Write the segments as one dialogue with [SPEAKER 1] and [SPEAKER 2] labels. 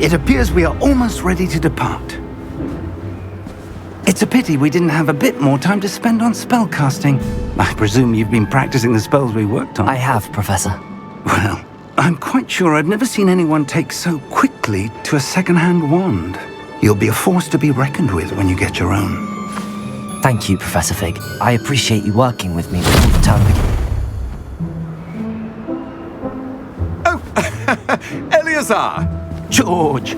[SPEAKER 1] It appears we are almost ready to depart. It's a pity we didn't have a bit more time to spend on spellcasting. I presume you've been practicing the spells we worked on.
[SPEAKER 2] I have, Professor.
[SPEAKER 1] Well, I'm quite sure I've never seen anyone take so quickly to a second-hand wand. You'll be a force to be reckoned with when you get your own.
[SPEAKER 2] Thank you, Professor Fig. I appreciate you working with me all the time.
[SPEAKER 3] Oh, Eleazar!
[SPEAKER 1] George,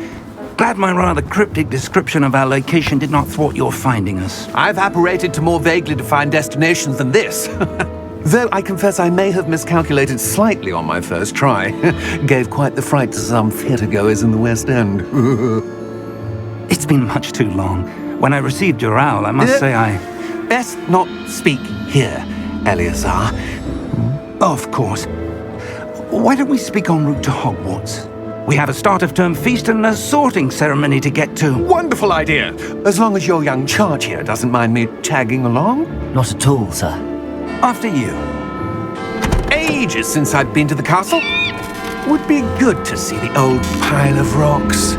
[SPEAKER 1] glad my rather cryptic description of our location did not thwart your finding us.
[SPEAKER 3] I've apparated to more vaguely defined destinations than this. Though I confess I may have miscalculated slightly on my first try. Gave quite the fright to some theatre-goers in the West End.
[SPEAKER 1] It's been much too long. When I received your owl, I must say I...
[SPEAKER 3] Best not speak here, Eleazar.
[SPEAKER 1] Of course. Why don't we speak en route to Hogwarts? We have a start-of-term feast and a sorting ceremony to get to.
[SPEAKER 3] Wonderful idea! As long as your young charge here doesn't mind me tagging along.
[SPEAKER 2] Not at all, sir.
[SPEAKER 1] After you.
[SPEAKER 3] Ages since I've been to the castle. Would be good to see the old pile of rocks.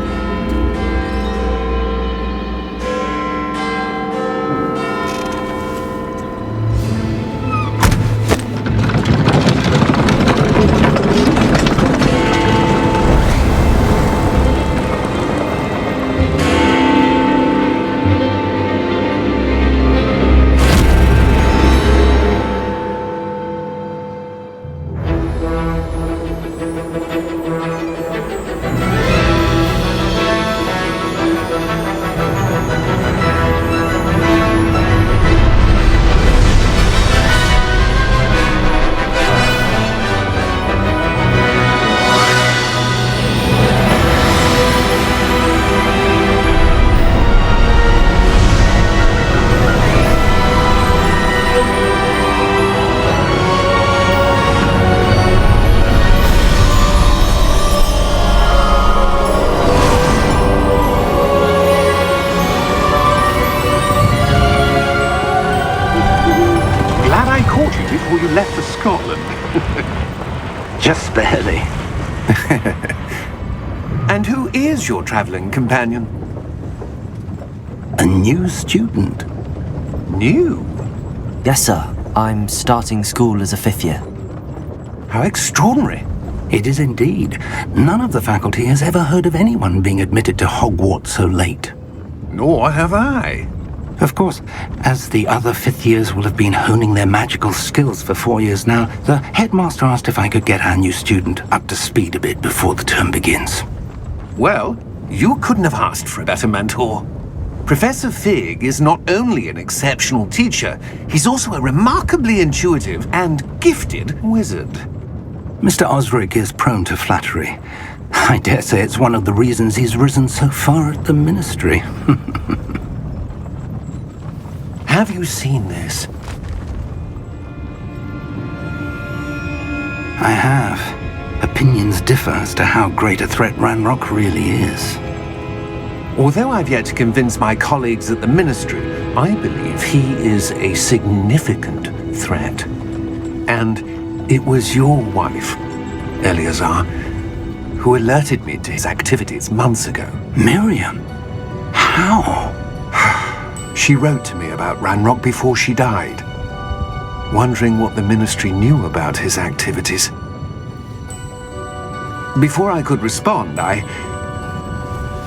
[SPEAKER 4] Before you left for Scotland.
[SPEAKER 1] Just barely.
[SPEAKER 3] And who is your traveling companion?
[SPEAKER 1] A new student.
[SPEAKER 3] New?
[SPEAKER 2] Yes, sir. I'm starting school as a 5th year.
[SPEAKER 3] How extraordinary.
[SPEAKER 1] It is indeed. None of the faculty has ever heard of anyone being admitted to Hogwarts so late.
[SPEAKER 3] Nor have I.
[SPEAKER 1] Of course, as the other 5th years will have been honing their magical skills for 4 years now, the headmaster asked if I could get our new student up to speed a bit before the term begins.
[SPEAKER 3] Well, you couldn't have asked for a better mentor. Professor Fig is not only an exceptional teacher, he's also a remarkably intuitive and gifted wizard.
[SPEAKER 1] Mr. Osric is prone to flattery. I dare say it's one of the reasons he's risen so far at the ministry.
[SPEAKER 3] Have you seen this?
[SPEAKER 1] I have. Opinions differ as to how great a threat Ranrock really is.
[SPEAKER 3] Although I've yet to convince my colleagues at the Ministry, I believe he is a significant threat. And it was your wife, Eleazar, who alerted me to his activities months ago.
[SPEAKER 1] Miriam? How?
[SPEAKER 3] She wrote to me about Ranrock before she died, wondering what the Ministry knew about his activities. Before I could respond, I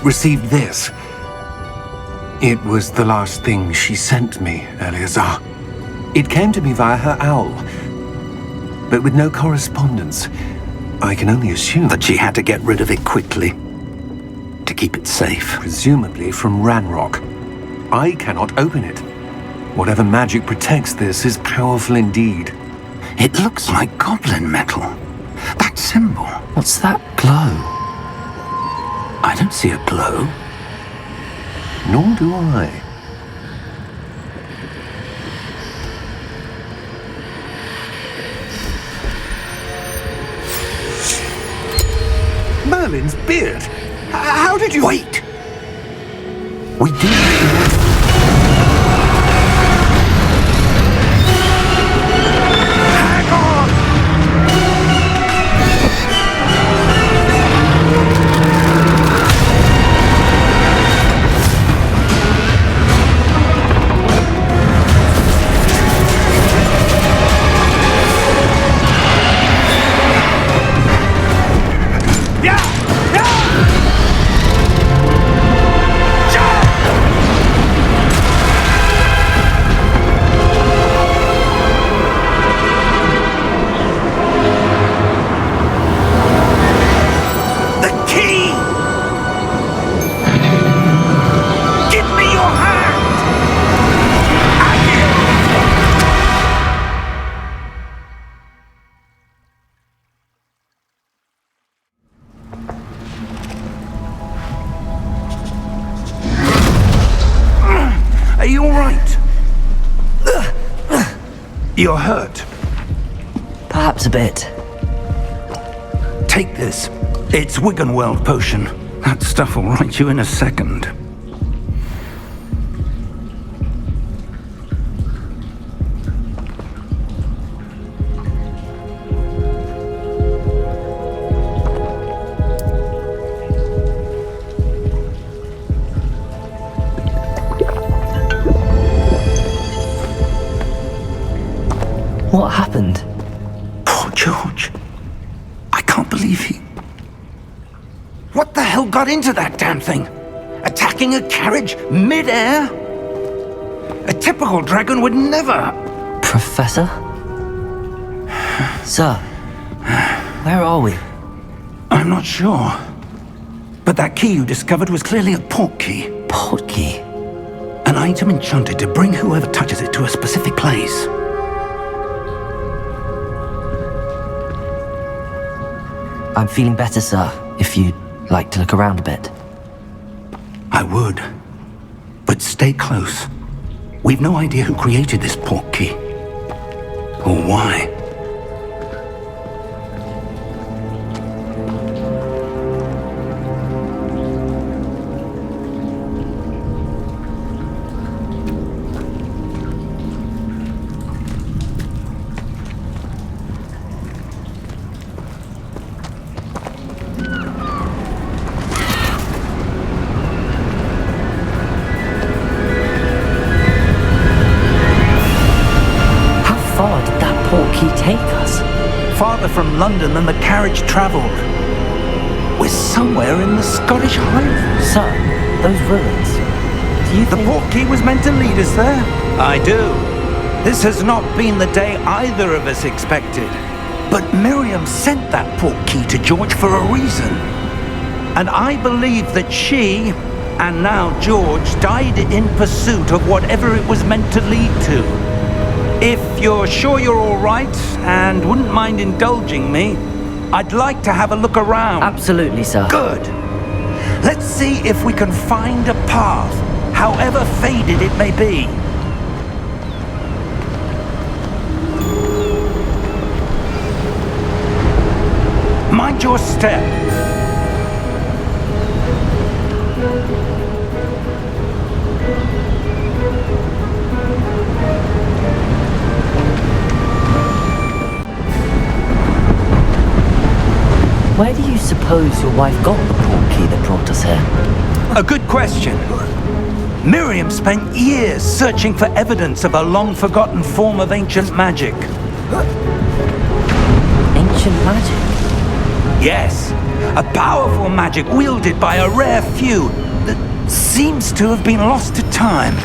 [SPEAKER 3] received this. It was the last thing she sent me, Eleazar. It came to me via her owl, but with no correspondence. I can only assume
[SPEAKER 1] that she had to get rid of it quickly, to keep it safe.
[SPEAKER 3] Presumably from Ranrock. I cannot open it. Whatever magic protects this is powerful indeed.
[SPEAKER 1] It looks like goblin metal. That symbol.
[SPEAKER 2] What's that glow?
[SPEAKER 1] I don't see a glow.
[SPEAKER 3] Nor do I. Merlin's beard! How did you...
[SPEAKER 1] Wait! We did... You're hurt.
[SPEAKER 2] Perhaps a bit.
[SPEAKER 1] Take this. It's Wiggenweld potion. That stuff will right you in a second.
[SPEAKER 2] What happened?
[SPEAKER 1] Poor George. I can't believe he... What the hell got into that damn thing? Attacking a carriage mid-air? A typical dragon would never...
[SPEAKER 2] Professor? Sir, where are we?
[SPEAKER 1] I'm not sure. But that key you discovered was clearly a port key.
[SPEAKER 2] Port key?
[SPEAKER 1] An item enchanted to bring whoever touches it to a specific place.
[SPEAKER 2] I'm feeling better, sir, if you'd like to look around a bit.
[SPEAKER 1] I would. But stay close. We've no idea who created this port key. Or why.
[SPEAKER 2] Take us?
[SPEAKER 1] Farther from London than the carriage travelled. We're somewhere in the Scottish Highlands.
[SPEAKER 2] Sir, those ruins. Do you think...
[SPEAKER 1] The port key was meant to lead us there? I do. This has not been the day either of us expected. But Miriam sent that port key to George for a reason. And I believe that she, and now George, died in pursuit of whatever it was meant to lead to. If you're sure you're all right and wouldn't mind indulging me, I'd like to have a look around.
[SPEAKER 2] Absolutely, sir.
[SPEAKER 1] Good. Let's see if we can find a path, however faded it may be. Mind your step.
[SPEAKER 2] Where do you suppose your wife got the port key that brought us here?
[SPEAKER 1] A good question. Miriam spent years searching for evidence of a long-forgotten form of ancient magic.
[SPEAKER 2] Ancient magic?
[SPEAKER 1] Yes, a powerful magic wielded by a rare few that seems to have been lost to time.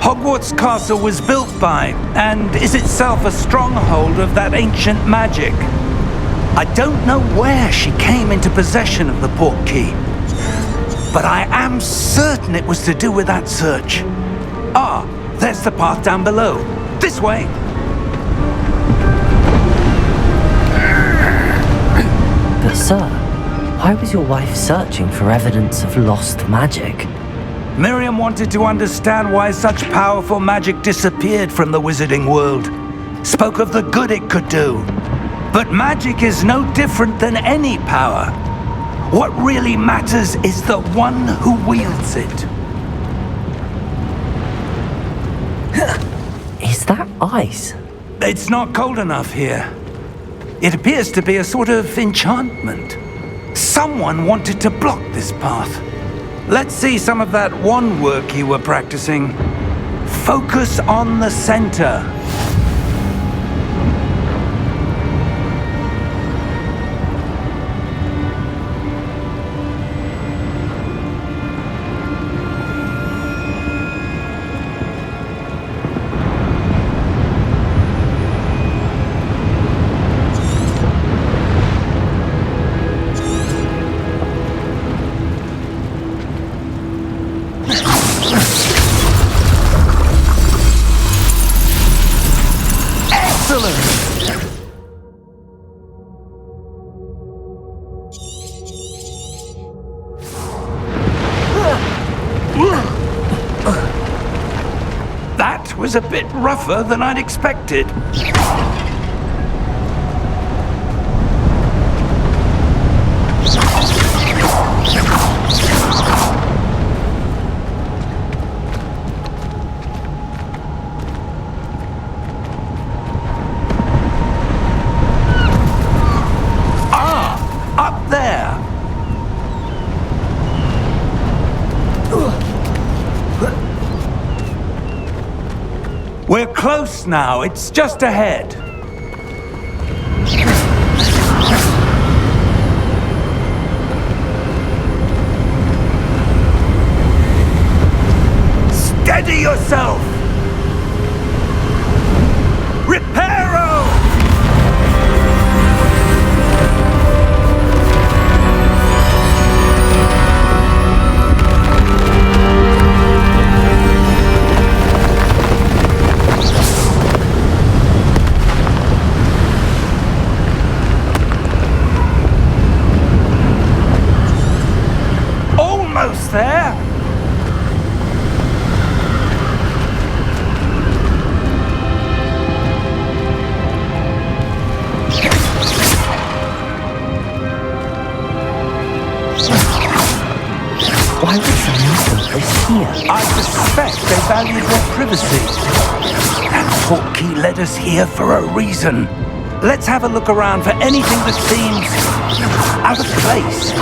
[SPEAKER 1] Hogwarts Castle was built by, and is itself a stronghold of that ancient magic. I don't know where she came into possession of the port key, but I am certain it was to do with that search. Ah, there's the path down below. This way.
[SPEAKER 2] But sir, why was your wife searching for evidence of lost magic?
[SPEAKER 1] Miriam wanted to understand why such powerful magic disappeared from the wizarding world. Spoke of the good it could do. But magic is no different than any power. What really matters is the one who wields it.
[SPEAKER 2] Is that ice?
[SPEAKER 1] It's not cold enough here. It appears to be a sort of enchantment. Someone wanted to block this path. Let's see some of that wand work you were practicing. Focus on the center. That was a bit rougher than I'd expected. Up there! We're close now, it's just ahead. Steady yourself! Reparo! Almost there.
[SPEAKER 2] Why would someone put this here?
[SPEAKER 1] I suspect they valued their privacy. That portkey led us here for a reason. Let's have a look around for anything that seems out of place.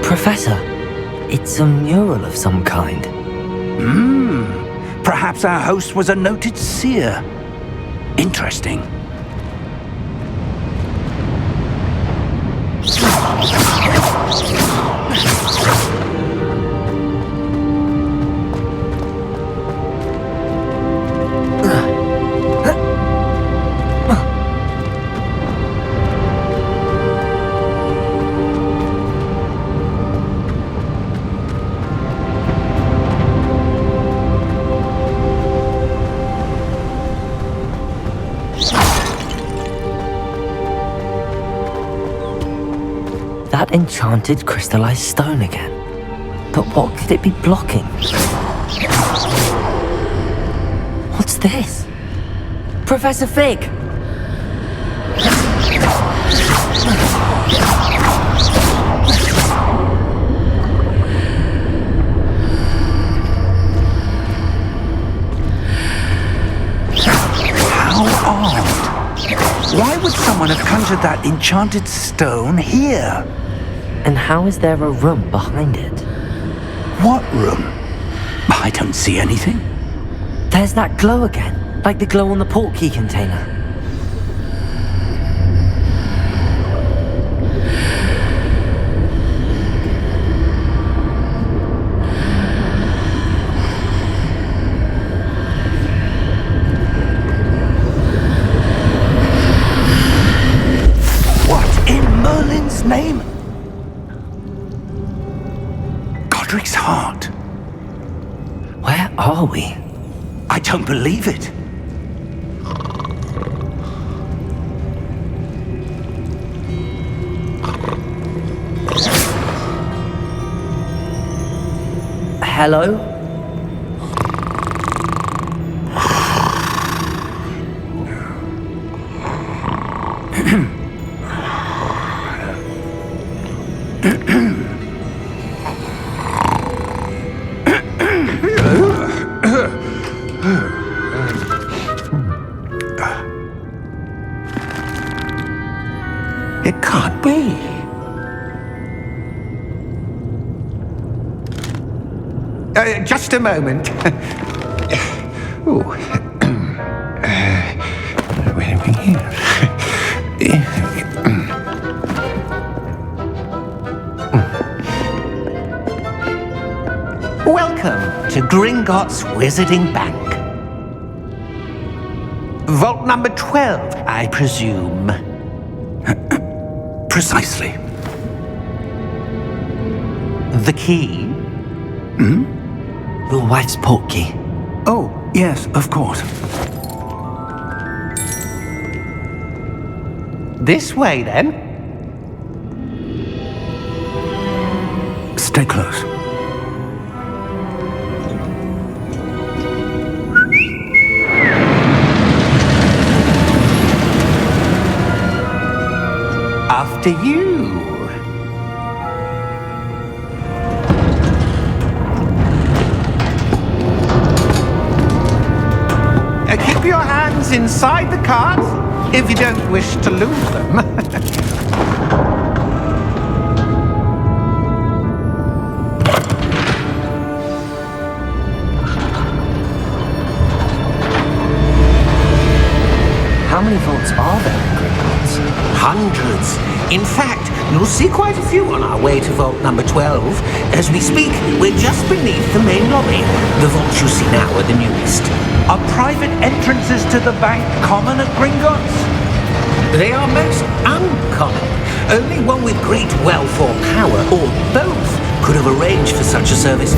[SPEAKER 2] Professor, it's a mural of some kind.
[SPEAKER 1] Perhaps our host was a noted seer. Interesting.
[SPEAKER 2] That enchanted crystallized stone again. But what could it be blocking? What's this? Professor Fig!
[SPEAKER 1] How odd. Why would someone have conjured that enchanted stone here?
[SPEAKER 2] And how is there a room behind it?
[SPEAKER 1] What room? I don't see anything.
[SPEAKER 2] There's that glow again, like the glow on the portkey container.
[SPEAKER 1] What in Merlin's name? Godric's heart.
[SPEAKER 2] Where are we?
[SPEAKER 1] I don't believe it.
[SPEAKER 2] Hello?
[SPEAKER 3] It can't be. Just a moment. Oh. Where are we here? Welcome to Gringotts Wizarding Bank. Vault number 12, I presume.
[SPEAKER 1] Precisely.
[SPEAKER 3] The key?
[SPEAKER 2] Your wife's portkey.
[SPEAKER 1] Oh, yes, of course.
[SPEAKER 3] This way, then.
[SPEAKER 1] Stay close.
[SPEAKER 3] After you. Keep your hands inside the cart if you don't wish to lose them.
[SPEAKER 2] How many vaults are there in Gringotts?
[SPEAKER 3] Hundreds. In fact, you'll see quite a few on our way to vault number 12. As we speak, we're just beneath the main lobby. The vaults you see now are the newest.
[SPEAKER 1] Are private entrances to the bank common at Gringotts?
[SPEAKER 3] They are most uncommon. Only one with great wealth or power, or both, could have arranged for such a service.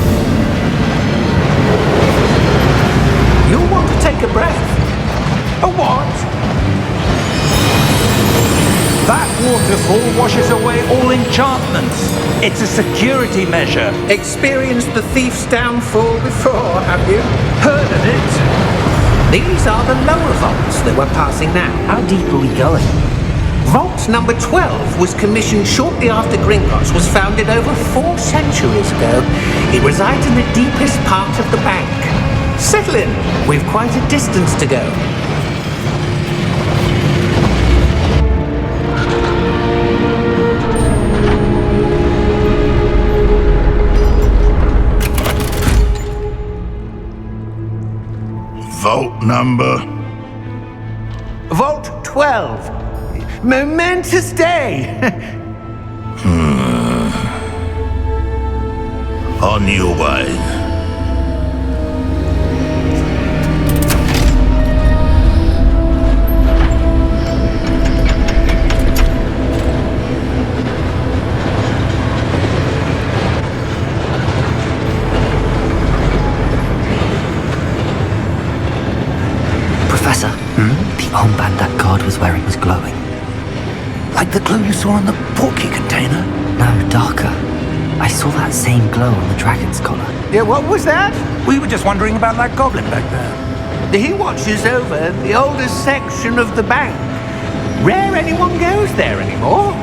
[SPEAKER 3] You'll want to take a breath.
[SPEAKER 1] A what? That waterfall washes away all enchantments. It's a security measure.
[SPEAKER 3] Experienced the thief's downfall before, have you?
[SPEAKER 1] Heard of it?
[SPEAKER 3] These are the lower vaults that we're passing now.
[SPEAKER 2] How deep are we going?
[SPEAKER 3] Vault number 12 was commissioned shortly after Gringotts was founded over 4 centuries ago. It resides in the deepest part of the bank. Settle in. We've quite a distance to go.
[SPEAKER 4] Vault number?
[SPEAKER 3] Vault 12. Momentous day.
[SPEAKER 4] On your way.
[SPEAKER 2] Professor, the armband that guard was wearing was glowing.
[SPEAKER 1] Like the glow you saw on the portkey container?
[SPEAKER 2] No, darker. I saw that same glow on the dragon's collar.
[SPEAKER 3] Yeah, what was that?
[SPEAKER 1] We were just wondering about that goblin back there.
[SPEAKER 3] He watches over the oldest section of the bank. Rare anyone goes there anymore.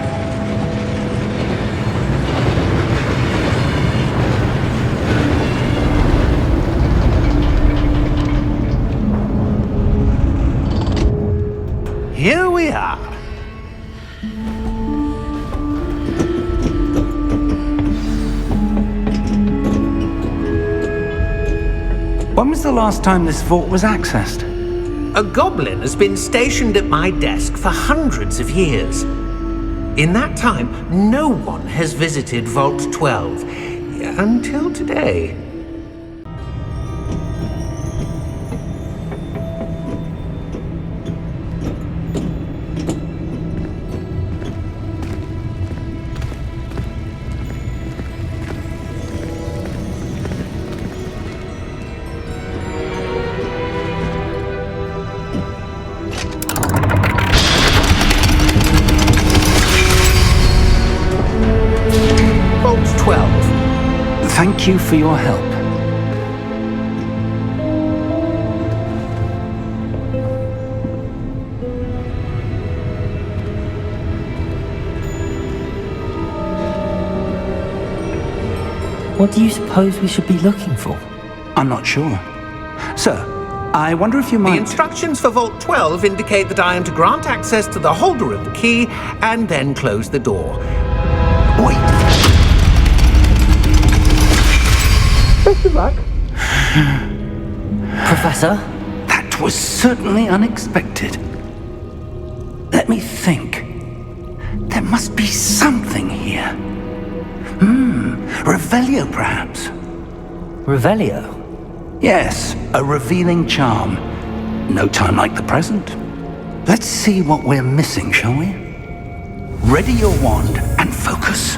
[SPEAKER 3] Here we are.
[SPEAKER 1] When was the last time this vault was accessed?
[SPEAKER 3] A goblin has been stationed at my desk for hundreds of years. In that time, no one has visited Vault 12 until today. Vault 12.
[SPEAKER 1] Thank you for your help.
[SPEAKER 2] What do you suppose we should be looking for?
[SPEAKER 1] I'm not sure. Sir, I wonder if you
[SPEAKER 3] The
[SPEAKER 1] might...
[SPEAKER 3] instructions for Vault 12 indicate that I am to grant access to the holder of the key and then close the door.
[SPEAKER 1] Wait.
[SPEAKER 3] Best of luck.
[SPEAKER 2] Professor?
[SPEAKER 1] That was certainly unexpected. Let me think. There must be something here. Revelio, perhaps?
[SPEAKER 2] Revelio?
[SPEAKER 1] Yes, a revealing charm. No time like the present. Let's see what we're missing, shall we? Ready your wand and focus.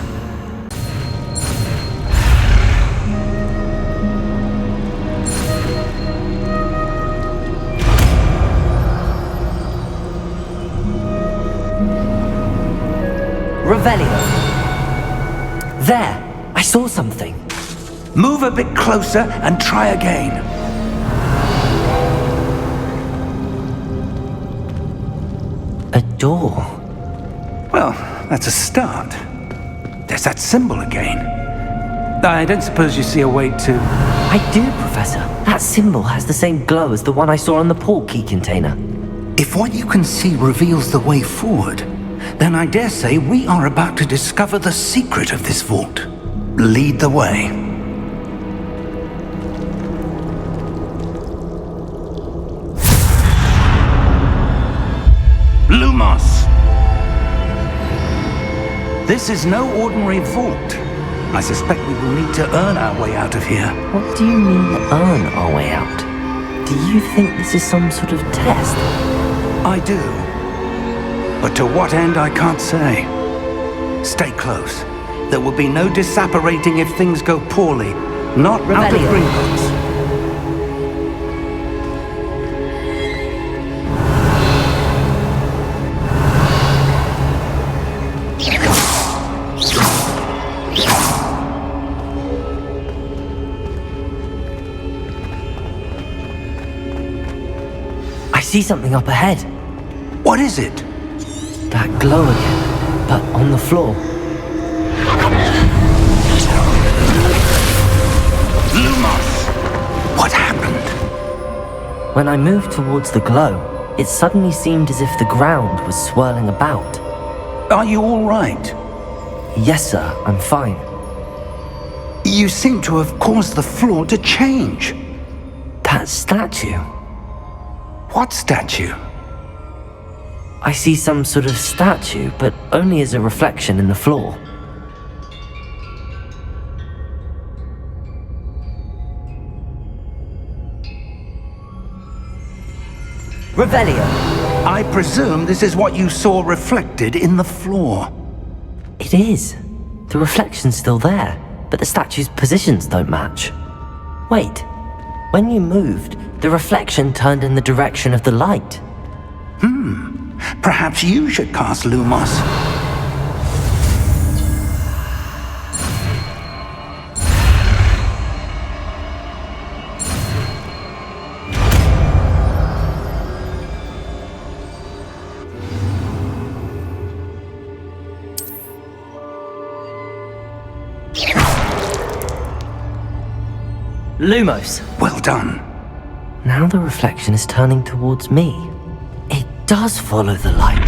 [SPEAKER 2] Revelio. There, I saw something.
[SPEAKER 1] Move a bit closer and try again.
[SPEAKER 2] A door.
[SPEAKER 1] Well, that's a start. There's that symbol again. I don't suppose you see a way to...
[SPEAKER 2] I do, Professor. That symbol has the same glow as the one I saw on the port key container.
[SPEAKER 1] If what you can see reveals the way forward, then I dare say we are about to discover the secret of this vault. Lead the way. Lumos! This is no ordinary vault. I suspect we will need to earn our way out of here.
[SPEAKER 2] What do you mean, earn our way out? Do you think this is some sort of test?
[SPEAKER 1] I do. But to what end, I can't say. Stay close. There will be no disapparating if things go poorly. Not out of Gringotts.
[SPEAKER 2] I see something up ahead.
[SPEAKER 1] What is it?
[SPEAKER 2] That glow again, but on the floor.
[SPEAKER 1] Lumos! What happened?
[SPEAKER 2] When I moved towards the glow, it suddenly seemed as if the ground was swirling about.
[SPEAKER 1] Are you all right?
[SPEAKER 2] Yes, sir, I'm fine.
[SPEAKER 1] You seem to have caused the floor to change.
[SPEAKER 2] That statue.
[SPEAKER 1] What statue?
[SPEAKER 2] I see some sort of statue, but only as a reflection in the floor. Revelio.
[SPEAKER 1] I presume this is what you saw reflected in the floor.
[SPEAKER 2] It is. The reflection's still there, but the statue's positions don't match. Wait. When you moved, the reflection turned in the direction of the light.
[SPEAKER 1] Perhaps you should cast Lumos.
[SPEAKER 2] Lumos.
[SPEAKER 1] Well done.
[SPEAKER 2] Now the reflection is turning towards me. It does follow the light.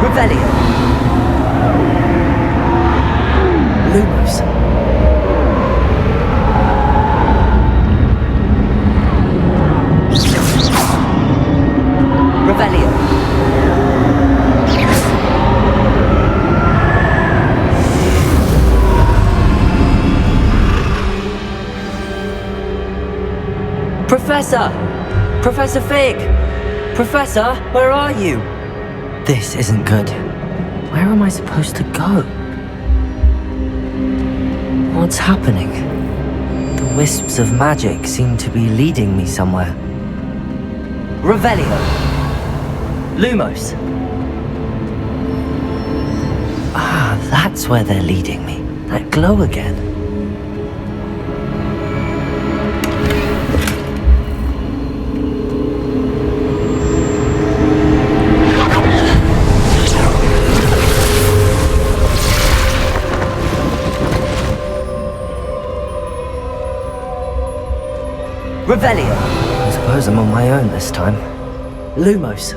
[SPEAKER 2] Revelio. Lumos. Revelio. Professor! Professor Fig! Professor, where are you? This isn't good. Where am I supposed to go? What's happening? The wisps of magic seem to be leading me somewhere. Revelio. Lumos. Ah, that's where they're leading me. That glow again. Revelio. I suppose I'm on my own this time. Lumos.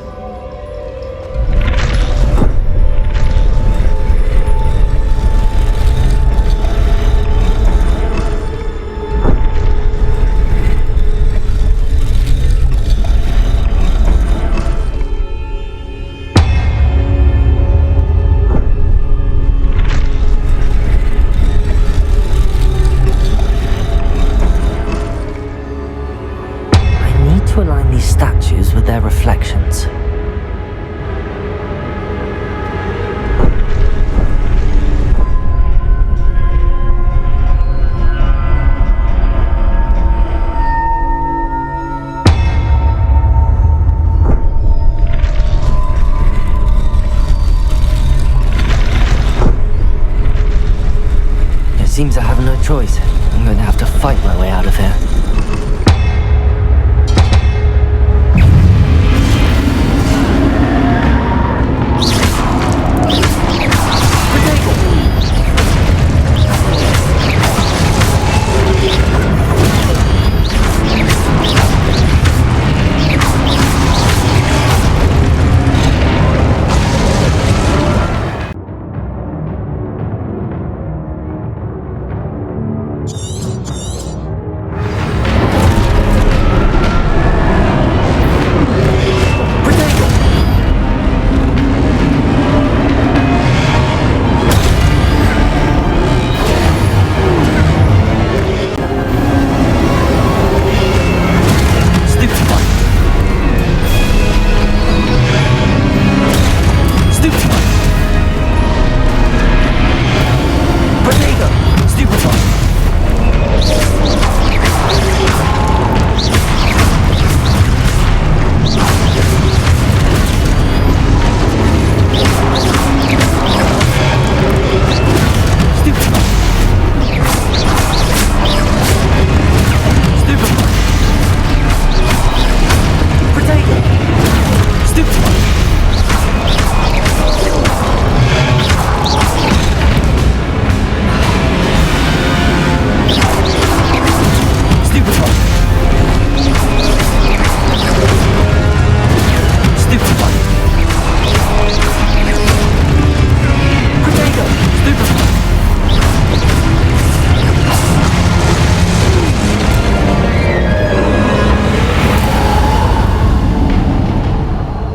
[SPEAKER 2] To align these statues with their reflections. It seems I have no choice. I'm going to have to fight my way out of here.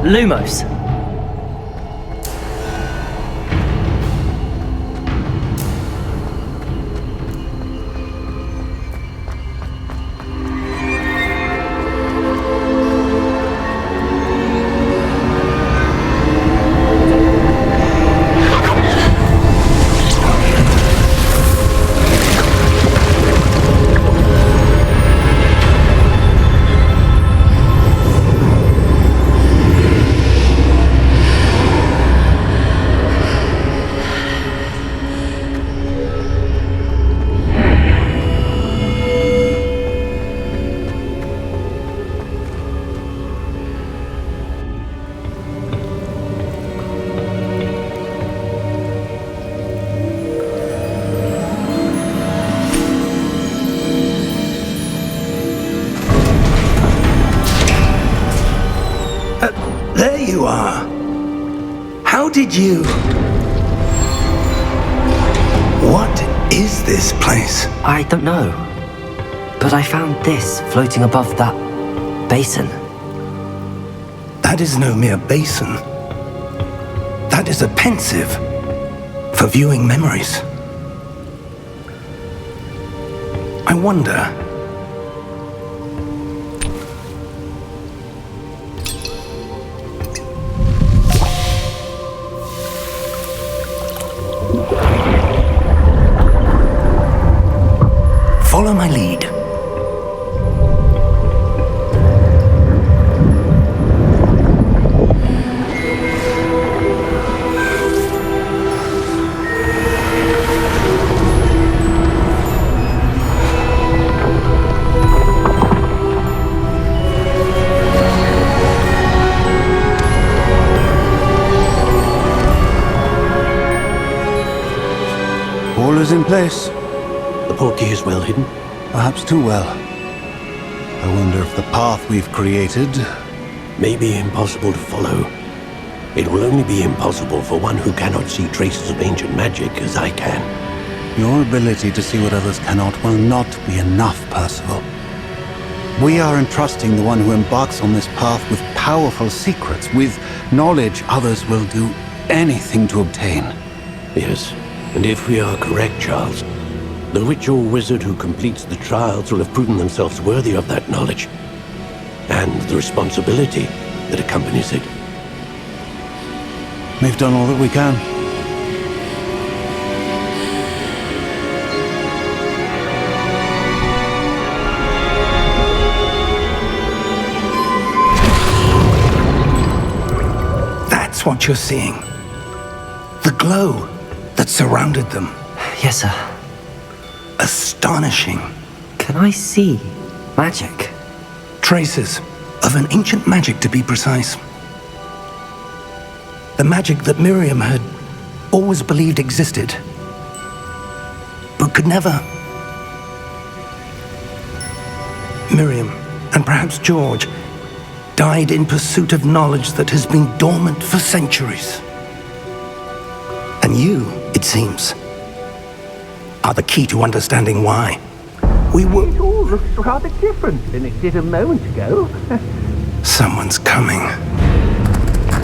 [SPEAKER 2] Lumos.
[SPEAKER 1] How did you... What is this place?
[SPEAKER 2] I don't know. But I found this floating above that basin.
[SPEAKER 1] That is no mere basin. That is a pensive for viewing memories. I wonder... Follow my lead.
[SPEAKER 5] All is in place.
[SPEAKER 6] The portkey is well hidden.
[SPEAKER 5] Perhaps too well. I wonder if the path we've created...
[SPEAKER 6] May be impossible to follow. It will only be impossible for one who cannot see traces of ancient magic as I can.
[SPEAKER 5] Your ability to see what others cannot will not be enough, Percival. We are entrusting the one who embarks on this path with powerful secrets, with knowledge others will do anything to obtain.
[SPEAKER 6] Yes, and if we are correct, Charles, the witch or wizard who completes the trials will have proven themselves worthy of that knowledge, and the responsibility that accompanies it.
[SPEAKER 5] We've done all that we can.
[SPEAKER 1] That's what you're seeing. The glow that surrounded them.
[SPEAKER 2] Yes, sir.
[SPEAKER 1] Astonishing.
[SPEAKER 2] Can I see magic?
[SPEAKER 1] Traces of an ancient magic, to be precise. The magic that Miriam had always believed existed, but could never. Miriam, and perhaps George, died in pursuit of knowledge that has been dormant for centuries. And you, it seems, are the key to understanding why. We were...
[SPEAKER 7] It all looks rather different than it did a moment ago.
[SPEAKER 1] Someone's coming.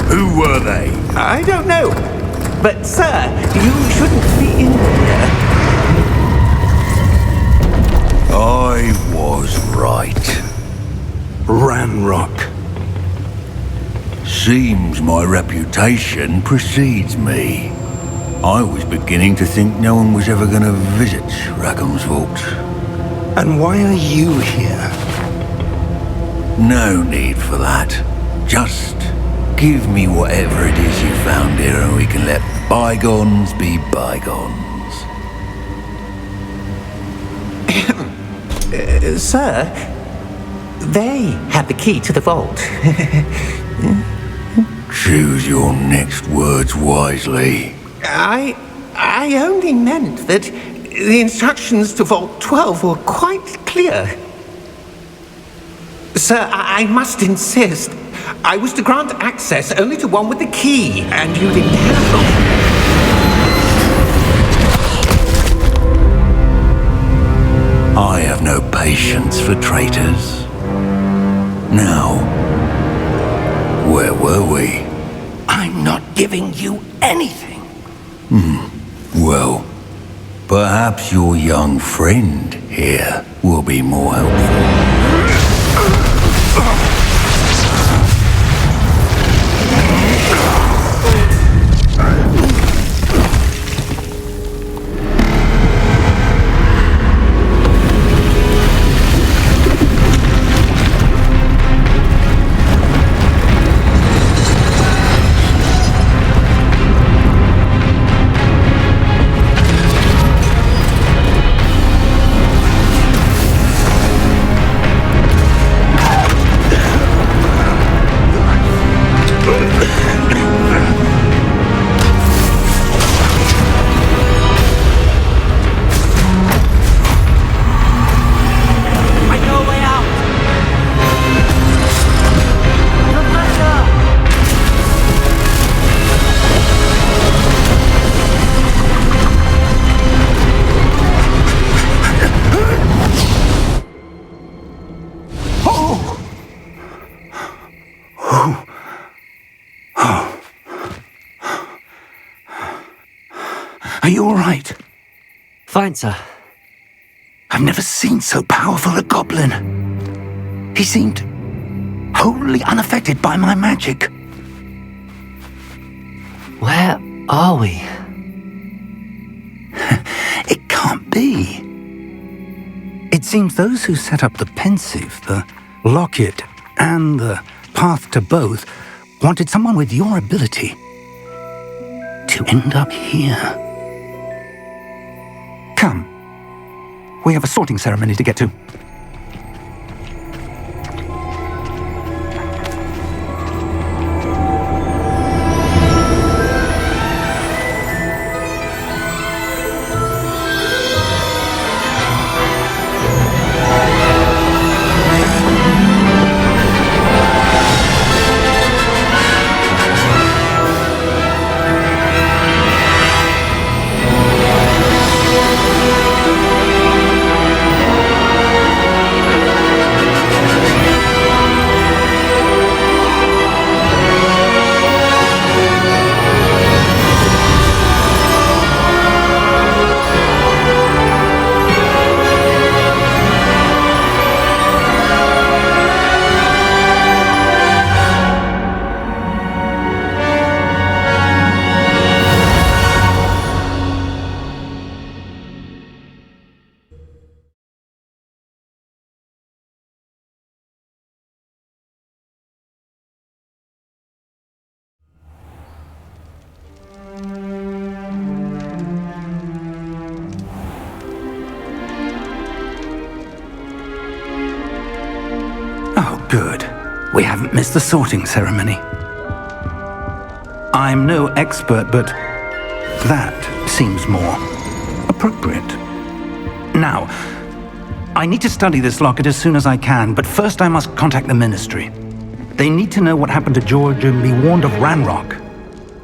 [SPEAKER 4] Who were they?
[SPEAKER 7] I don't know. But, sir, you shouldn't be in here.
[SPEAKER 4] I was right.
[SPEAKER 1] Ranrock.
[SPEAKER 4] Seems my reputation precedes me. I was beginning to think no one was ever going to visit Rackham's Vault.
[SPEAKER 1] And why are you here?
[SPEAKER 4] No need for that. Just give me whatever it is you found here and we can let bygones be bygones.
[SPEAKER 7] Sir, they have the key to the vault.
[SPEAKER 4] Choose your next words wisely.
[SPEAKER 7] I only meant that the instructions to Vault 12 were quite clear. Sir, I must insist. I was to grant access only to one with the key, and you didn't have them.
[SPEAKER 4] I have no patience for traitors. Now, where were we?
[SPEAKER 1] I'm not giving you anything.
[SPEAKER 4] Well, perhaps your young friend here will be more helpful.
[SPEAKER 1] Are you all right?
[SPEAKER 2] Fine, sir.
[SPEAKER 1] I've never seen so powerful a goblin. He seemed wholly unaffected by my magic.
[SPEAKER 2] Where are we?
[SPEAKER 1] It can't be. It seems those who set up the pensive, the locket, and the path to both wanted someone with your ability to end up here. Come. We have a sorting ceremony to get to. Good. We haven't missed the sorting ceremony. I'm no expert, but that seems more appropriate. Now, I need to study this locket as soon as I can, but first I must contact the Ministry. They need to know what happened to George and be warned of Ranrock.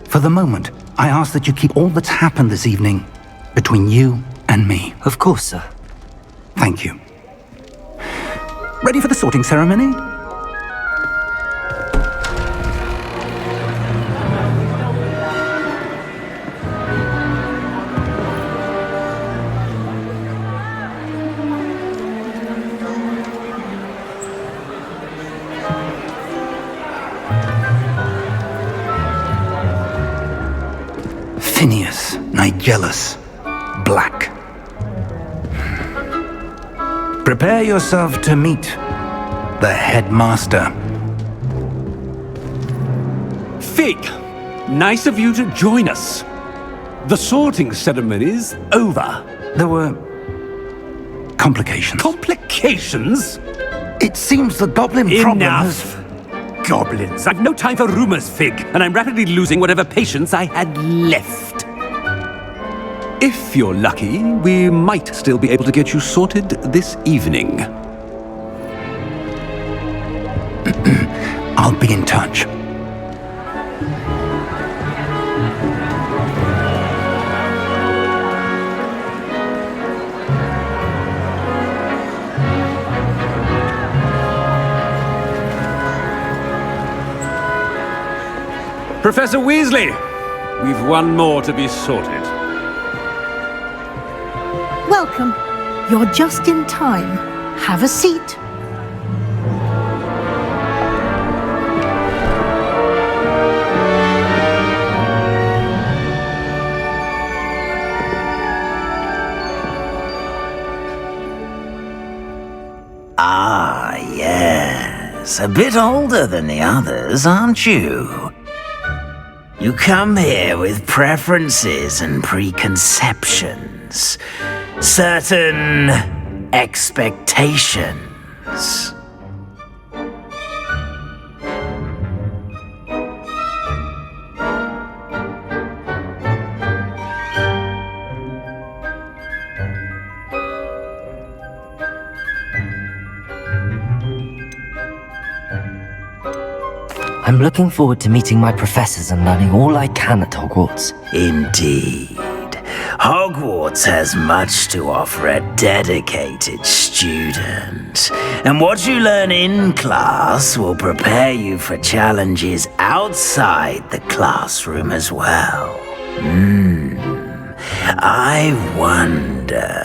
[SPEAKER 1] For the moment, I ask that you keep all that's happened this evening between you and me.
[SPEAKER 2] Of course, sir.
[SPEAKER 1] Thank you. Ready for the sorting ceremony? Phineas Nigellus Black. Prepare yourself to meet the headmaster.
[SPEAKER 8] Fig, nice of you to join us. The sorting ceremony's over.
[SPEAKER 1] There were complications.
[SPEAKER 8] Complications?
[SPEAKER 1] It seems the goblin problem has...
[SPEAKER 8] Enough! Goblins. I've no time for rumors, Fig, and I'm rapidly losing whatever patience I had left. If you're lucky, we might still be able to get you sorted this evening.
[SPEAKER 1] I'll be in touch.
[SPEAKER 8] Professor Weasley, we've one more to be sorted.
[SPEAKER 9] Welcome. You're just in time. Have a seat.
[SPEAKER 10] Ah, yes. A bit older than the others, aren't you? You come here with preferences and preconceptions. Certain expectations.
[SPEAKER 2] I'm looking forward to meeting my professors and learning all I can at Hogwarts.
[SPEAKER 10] Indeed. Hogwarts has much to offer a dedicated student. And what you learn in class will prepare you for challenges outside the classroom as well. I wonder...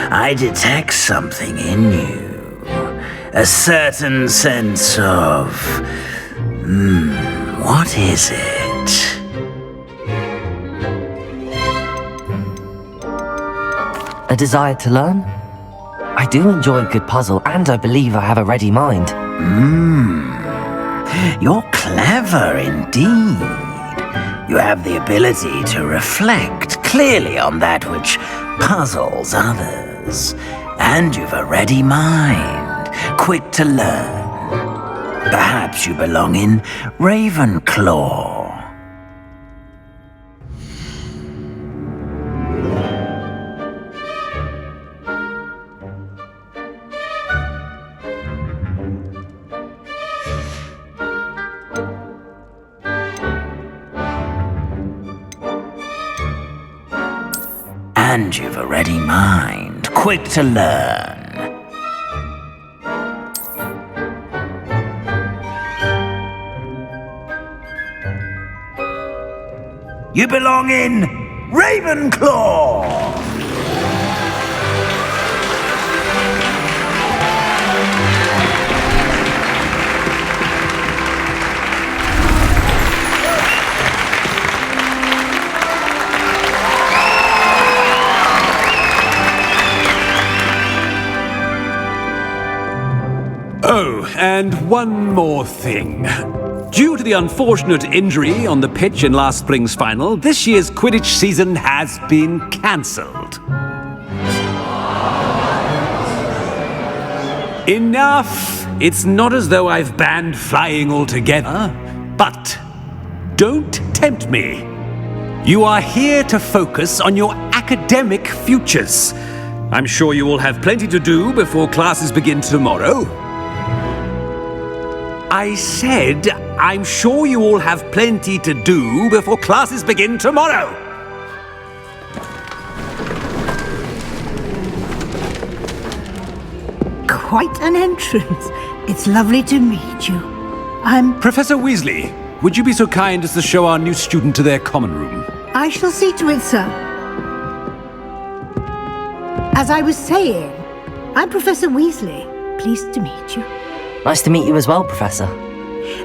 [SPEAKER 10] I detect something in you. A certain sense of... what is it?
[SPEAKER 2] A desire to learn? I do enjoy a good puzzle, and I believe I have a ready mind.
[SPEAKER 10] You're clever indeed. You have the ability to reflect clearly on that which puzzles others. And you've a ready mind, quick to learn. Perhaps you belong in Ravenclaw. And you've a ready mind, quick to learn. You belong in Ravenclaw!
[SPEAKER 8] Oh, and one more thing. Due to the unfortunate injury on the pitch in last spring's final, this year's Quidditch season has been cancelled. Enough! It's not as though I've banned flying altogether, but don't tempt me. You are here to focus on your academic futures. I'm sure you will have plenty to do before classes begin tomorrow. I said, I'm sure you all have plenty to do before classes begin tomorrow.
[SPEAKER 9] Quite an entrance. It's lovely to meet you. I'm...
[SPEAKER 8] Professor Weasley, would you be so kind as to show our new student to their common room?
[SPEAKER 9] I shall see to it, sir. As I was saying, I'm Professor Weasley. Pleased to meet you.
[SPEAKER 2] Nice to meet you as well, Professor.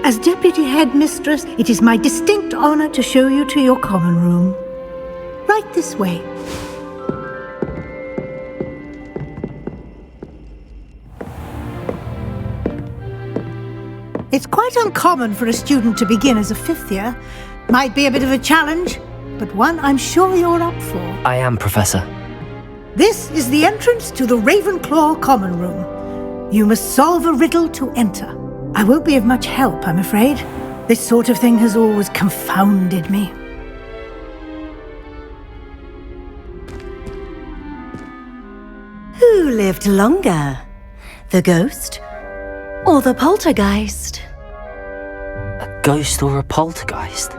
[SPEAKER 9] As Deputy Headmistress, it is my distinct honor to show you to your common room. Right this way. It's quite uncommon for a student to begin as a fifth year. Might be a bit of a challenge, but one I'm sure you're up for.
[SPEAKER 2] I am, Professor.
[SPEAKER 9] This is the entrance to the Ravenclaw common room. You must solve a riddle to enter. I won't be of much help, I'm afraid. This sort of thing has always confounded me.
[SPEAKER 11] Who lived longer? The ghost or the poltergeist?
[SPEAKER 2] A ghost or a poltergeist?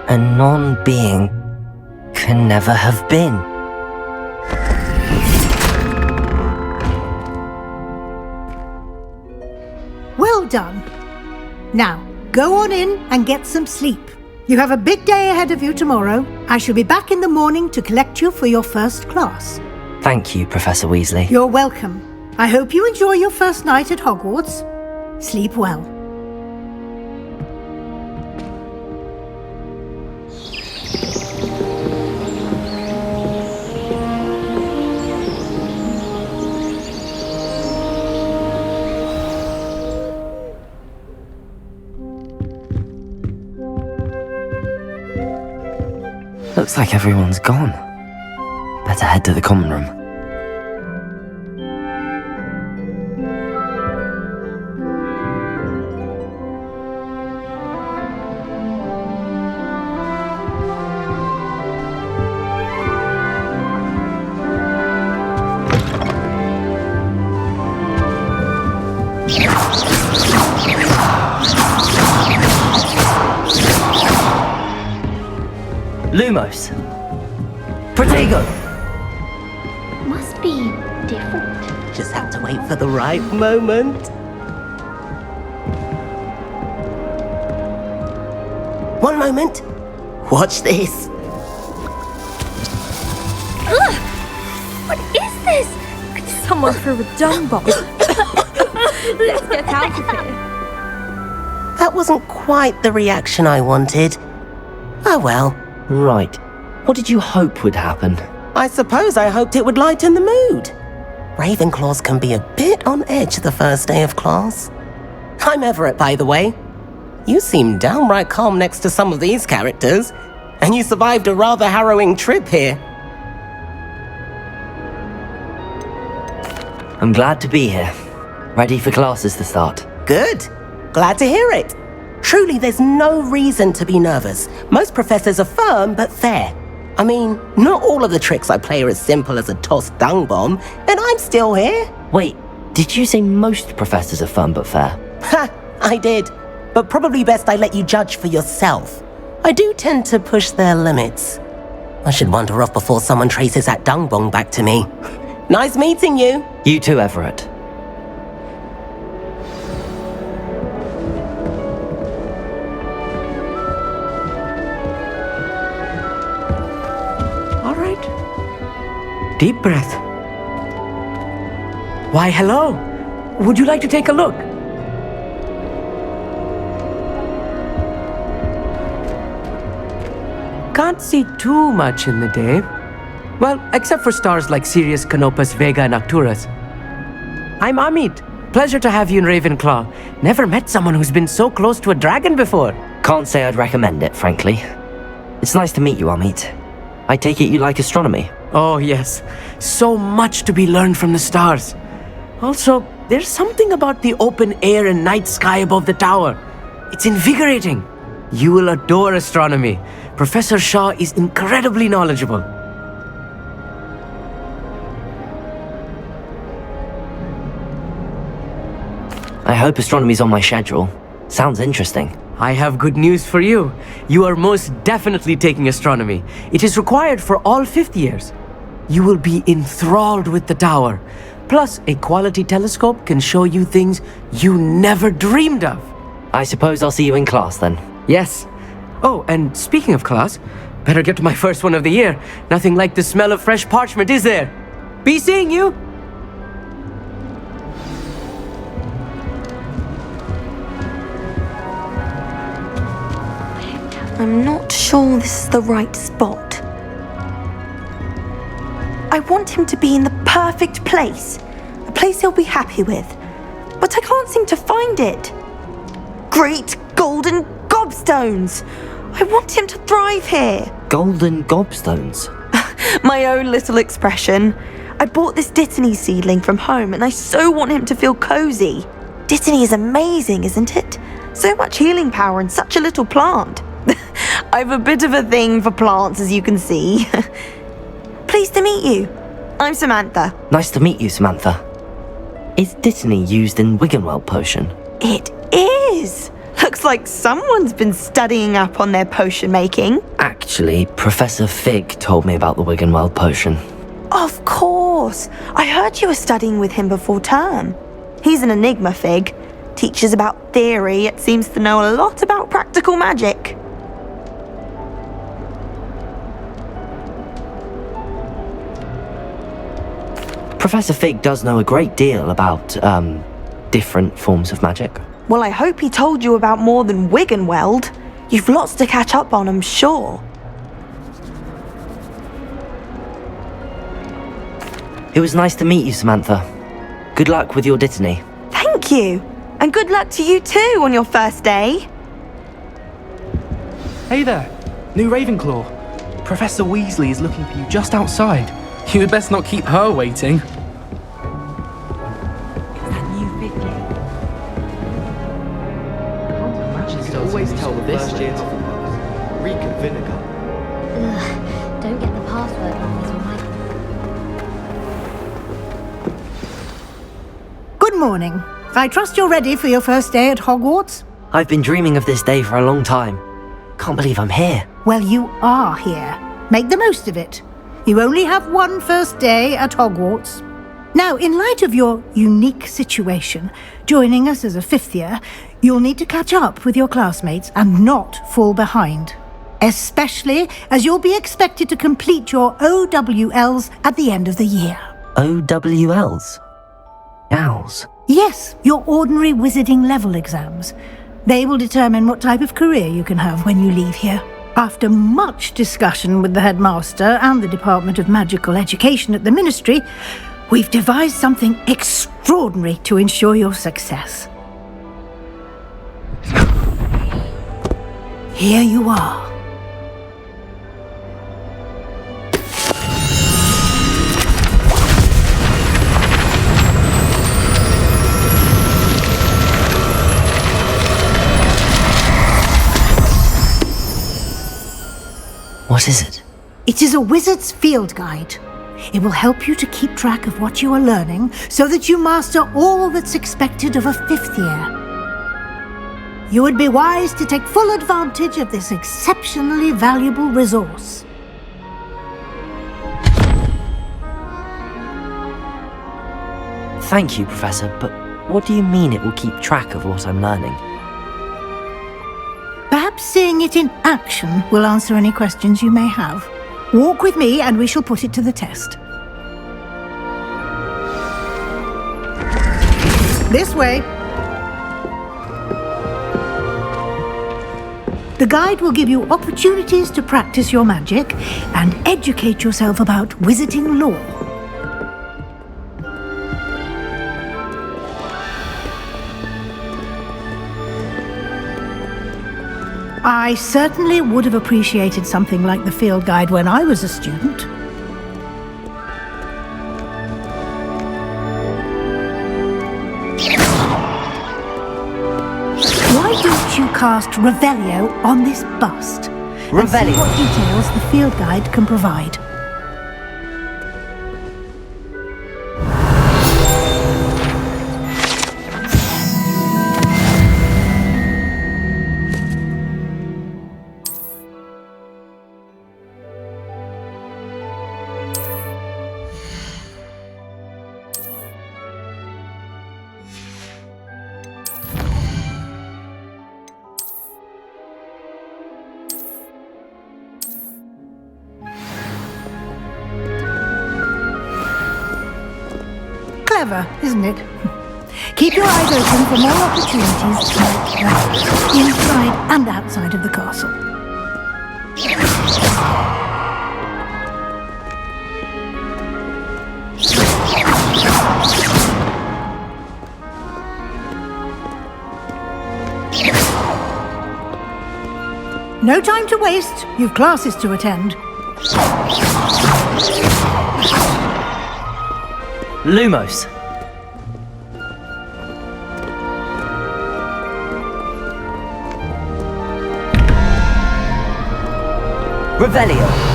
[SPEAKER 2] A non-being can never have been.
[SPEAKER 9] Well done. Now, go on in and get some sleep. You have a big day ahead of you tomorrow. I shall be back in the morning to collect you for your first class.
[SPEAKER 2] Thank you, Professor Weasley.
[SPEAKER 9] You're welcome. I hope you enjoy your first night at Hogwarts. Sleep well.
[SPEAKER 2] Looks like everyone's gone. Better head to the common room. Lumos. Protego.
[SPEAKER 12] Must be different.
[SPEAKER 11] Just have to wait for the right moment.
[SPEAKER 13] One moment. Watch this.
[SPEAKER 12] Ugh! What is this? Someone threw a dung bomb. Let's get out of here.
[SPEAKER 13] That wasn't quite the reaction I wanted. Oh well.
[SPEAKER 2] Right. What did you hope would happen?
[SPEAKER 13] I suppose I hoped it would lighten the mood. Ravenclaws can be a bit on edge the first day of class. I'm Everett, by the way. You seem downright calm next to some of these characters, and you survived a rather harrowing trip here.
[SPEAKER 2] I'm glad to be here. Ready for classes to start.
[SPEAKER 13] Good. Glad to hear it. Truly, there's no reason to be nervous. Most professors are firm but fair. I mean, not all of the tricks I play are as simple as a tossed dung bomb, and I'm still here.
[SPEAKER 2] Wait, did you say most professors are fun but fair?
[SPEAKER 13] Ha, I did. But probably best I let you judge for yourself. I do tend to push their limits. I should wander off before someone traces that dung bomb back to me. Nice meeting you.
[SPEAKER 2] You too, Everett.
[SPEAKER 14] All right. Deep breath. Why, hello. Would you like to take a look? Can't see too much in the day. Well, except for stars like Sirius, Canopus, Vega, and Arcturus. I'm Amit. Pleasure to have you in Ravenclaw. Never met someone who's been so close to a dragon before.
[SPEAKER 2] Can't say I'd recommend it, frankly. It's nice to meet you, Amit. I take it you like astronomy?
[SPEAKER 14] Oh, yes. So much to be learned from the stars. Also, there's something about the open air and night sky above the tower. It's invigorating. You will adore astronomy. Professor Shaw is incredibly knowledgeable.
[SPEAKER 2] I hope astronomy's on my schedule. Sounds interesting.
[SPEAKER 14] I have good news for you. You are most definitely taking astronomy. It is required for all 5th years. You will be enthralled with the tower. Plus, a quality telescope can show you things you never dreamed of.
[SPEAKER 2] I suppose I'll see you in class then.
[SPEAKER 14] Yes. Oh, and speaking of class, better get to my first one of the year. Nothing like the smell of fresh parchment, is there? Be seeing you!
[SPEAKER 11] I'm not sure this is the right spot. I want him to be in the perfect place. A place he'll be happy with. But I can't seem to find it. Great golden gobstones! I want him to thrive here.
[SPEAKER 2] Golden gobstones?
[SPEAKER 11] My own little expression. I bought this Dittany seedling from home and I so want him to feel cozy. Dittany is amazing, isn't it? So much healing power in such a little plant. I've a bit of a thing for plants, as you can see. Pleased to meet you. I'm Samantha.
[SPEAKER 2] Nice to meet you, Samantha. Is Dittany used in Wiggenweld potion?
[SPEAKER 11] It is. Looks like someone's been studying up on their potion making.
[SPEAKER 2] Actually, Professor Fig told me about the Wiggenweld potion.
[SPEAKER 11] Of course. I heard you were studying with him before term. He's an enigma, Fig. Teaches about theory, yet seems to know a lot about practical magic.
[SPEAKER 2] Professor Fig does know a great deal about, different forms of magic.
[SPEAKER 11] Well, I hope he told you about more than Wiggenweld. You've lots to catch up on, I'm sure.
[SPEAKER 2] It was nice to meet you, Samantha. Good luck with your Dittany.
[SPEAKER 11] Thank you. And good luck to you too on your first day.
[SPEAKER 15] Hey there, new Ravenclaw. Professor Weasley is looking for you just outside. You'd best not keep her waiting.
[SPEAKER 16] Always tell the first year to reek of vinegar.
[SPEAKER 12] Ugh, don't get the password wrong, is all right.
[SPEAKER 9] Good morning. I trust you're ready for your first day at Hogwarts?
[SPEAKER 2] I've been dreaming of this day for a long time. Can't believe I'm here.
[SPEAKER 9] Well, you are here. Make the most of it. You only have one first day at Hogwarts. Now, in light of your unique situation, joining us as a 5th year, You'll need to catch up with your classmates and not fall behind. Especially as you'll be expected to complete your OWLs at the end of the year.
[SPEAKER 2] OWLs? Owls?
[SPEAKER 9] Yes, your ordinary wizarding level exams. They will determine what type of career you can have when you leave here. After much discussion with the headmaster and the Department of Magical Education at the Ministry, we've devised something extraordinary to ensure your success. Here you are.
[SPEAKER 2] What is it?
[SPEAKER 9] It is a wizard's field guide. It will help you to keep track of what you are learning so that you master all that's expected of a 5th year. You would be wise to take full advantage of this exceptionally valuable resource.
[SPEAKER 2] Thank you, Professor, but what do you mean it will keep track of what I'm learning?
[SPEAKER 9] Perhaps seeing it in action will answer any questions you may have. Walk with me and we shall put it to the test. This way. The guide will give you opportunities to practice your magic and educate yourself about wizarding lore. I certainly would have appreciated something like the field guide when I was a student. Why don't you cast Revelio on this bust? And see
[SPEAKER 2] Revelio?
[SPEAKER 9] what details the field guide can provide. Clever, isn't it? Keep your eyes open for more opportunities like that, inside and outside of the castle. No time to waste. You've classes to attend.
[SPEAKER 2] Lumos. Revelio.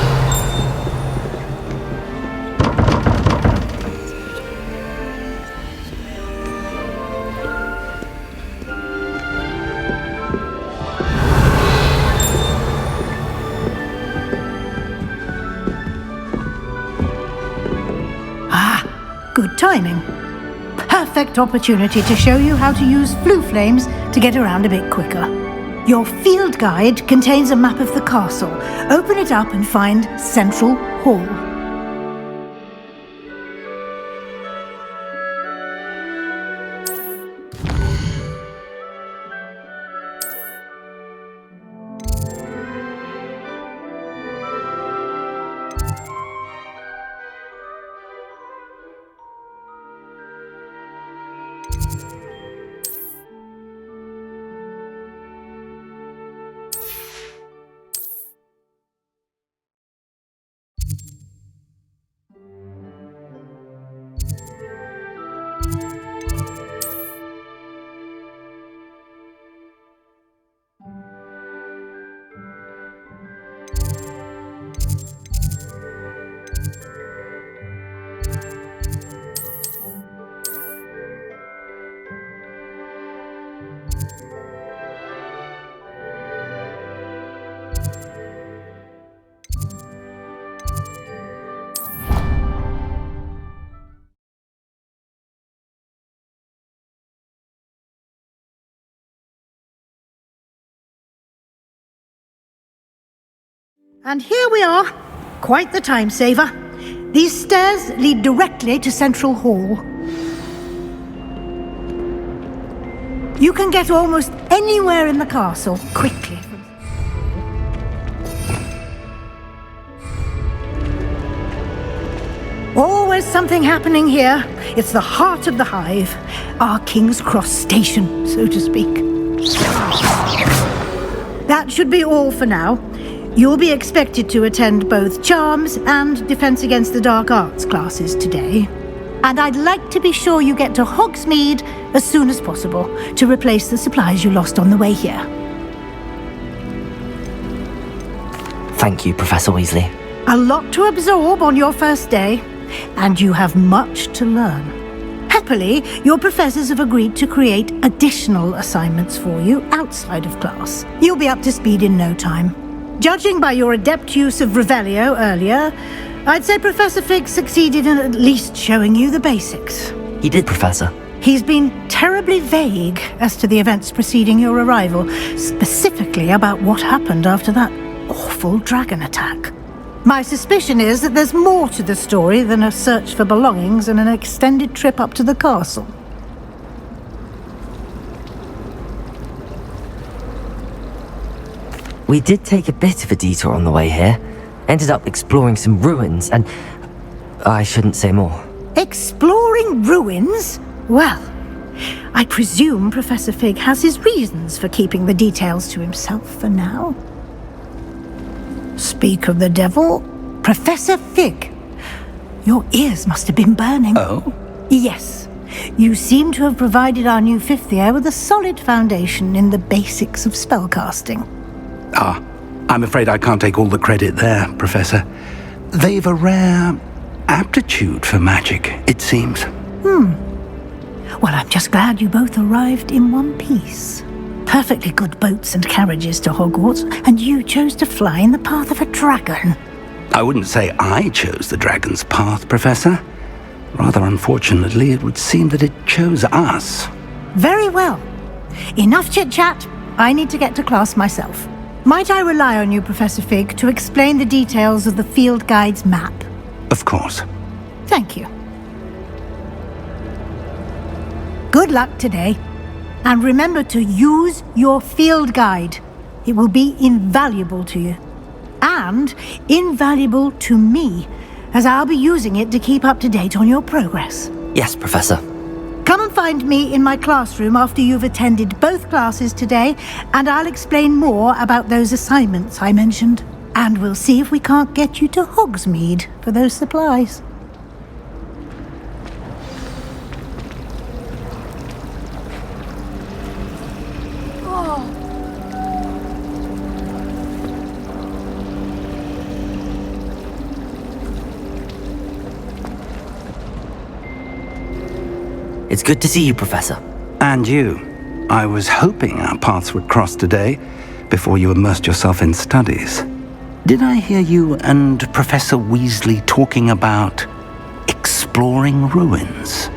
[SPEAKER 9] Good timing. Perfect opportunity to show you how to use flue flames to get around a bit quicker. Your field guide contains a map of the castle. Open it up and find Central Hall. And here we are. Quite the time saver. These stairs lead directly to Central Hall. You can get almost anywhere in the castle quickly. Always something happening here. It's the heart of the hive. Our King's Cross station, so to speak. That should be all for now. You'll be expected to attend both Charms and Defense Against the Dark Arts classes today. And I'd like to be sure you get to Hogsmeade as soon as possible to replace the supplies you lost on the way here.
[SPEAKER 2] Thank you, Professor Weasley.
[SPEAKER 9] A lot to absorb on your first day, and you have much to learn. Happily, your professors have agreed to create additional assignments for you outside of class. You'll be up to speed in no time. Judging by your adept use of Revelio earlier, I'd say Professor Fig succeeded in at least showing you the basics.
[SPEAKER 2] He did, Professor.
[SPEAKER 9] He's been terribly vague as to the events preceding your arrival, specifically about what happened after that awful dragon attack. My suspicion is that there's more to the story than a search for belongings and an extended trip up to the castle.
[SPEAKER 2] We did take a bit of a detour on the way here. Ended up exploring some ruins and... I shouldn't say more.
[SPEAKER 9] Exploring ruins? Well, I presume Professor Fig has his reasons for keeping the details to himself for now. Speak of the devil, Professor Fig. Your ears must have been burning.
[SPEAKER 1] Oh?
[SPEAKER 9] Yes. You seem to have provided our new fifth year with a solid foundation in the basics of spellcasting.
[SPEAKER 1] Ah, I'm afraid I can't take all the credit there, Professor. They've a rare aptitude for magic, it seems.
[SPEAKER 9] Well, I'm just glad you both arrived in one piece. Perfectly good boats and carriages to Hogwarts, and you chose to fly in the path of a dragon.
[SPEAKER 1] I wouldn't say I chose the dragon's path, Professor. Rather unfortunately, it would seem that it chose us.
[SPEAKER 9] Very well. Enough chit-chat. I need to get to class myself. Might I rely on you, Professor Fig, to explain the details of the field guide's map?
[SPEAKER 1] Of course.
[SPEAKER 9] Thank you. Good luck today. And remember to use your field guide. It will be invaluable to you. And invaluable to me, as I'll be using it to keep up to date on your progress.
[SPEAKER 2] Yes, Professor.
[SPEAKER 9] Come and find me in my classroom after you've attended both classes today, and I'll explain more about those assignments I mentioned. And we'll see if we can't get you to Hogsmeade for those supplies.
[SPEAKER 2] It's good to see you, Professor.
[SPEAKER 1] And you. I was hoping our paths would cross today, before you immersed yourself in studies. Did I hear you and Professor Weasley talking about exploring ruins?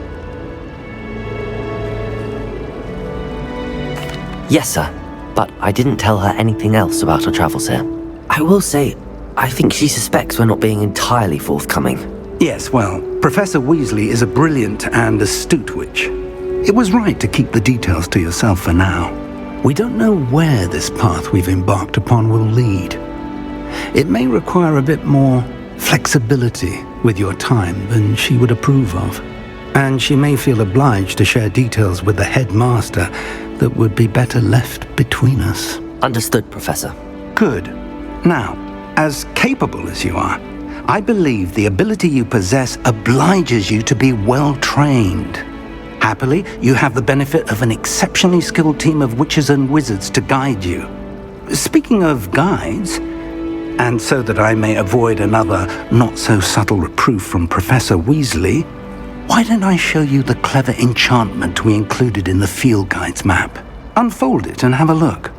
[SPEAKER 2] Yes, sir. But I didn't tell her anything else about her travels here. I will say, I think she suspects we're not being entirely forthcoming.
[SPEAKER 1] Yes, well, Professor Weasley is a brilliant and astute witch. It was right to keep the details to yourself for now. We don't know where this path we've embarked upon will lead. It may require a bit more flexibility with your time than she would approve of. And she may feel obliged to share details with the headmaster that would be better left between us.
[SPEAKER 2] Understood, Professor.
[SPEAKER 1] Good. Now, as capable as you are, I believe the ability you possess obliges you to be well-trained. Happily, you have the benefit of an exceptionally skilled team of witches and wizards to guide you. Speaking of guides, and so that I may avoid another not-so-subtle reproof from Professor Weasley, why don't I show you the clever enchantment we included in the field guide's map? Unfold it and have a look.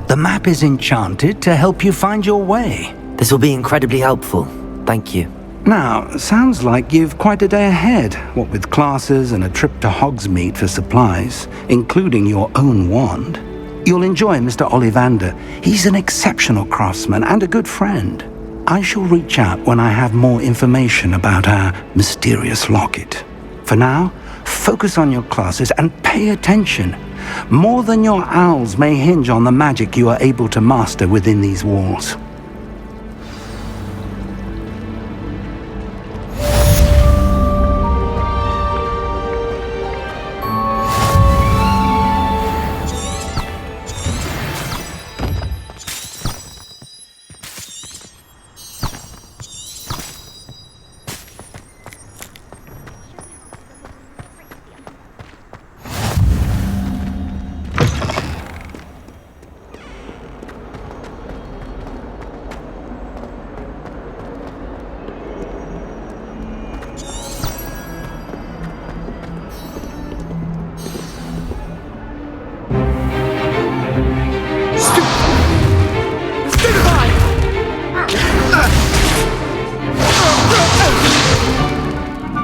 [SPEAKER 1] The map is enchanted to help you find your way.
[SPEAKER 2] This will be incredibly helpful. Thank you.
[SPEAKER 1] Now, sounds like you've quite a day ahead, what with classes and a trip to Hogsmeade for supplies, including your own wand. You'll enjoy Mr. Ollivander. He's an exceptional craftsman and a good friend. I shall reach out when I have more information about our mysterious locket. For now, focus on your classes and pay attention. More than your owls may hinge on the magic you are able to master within these walls.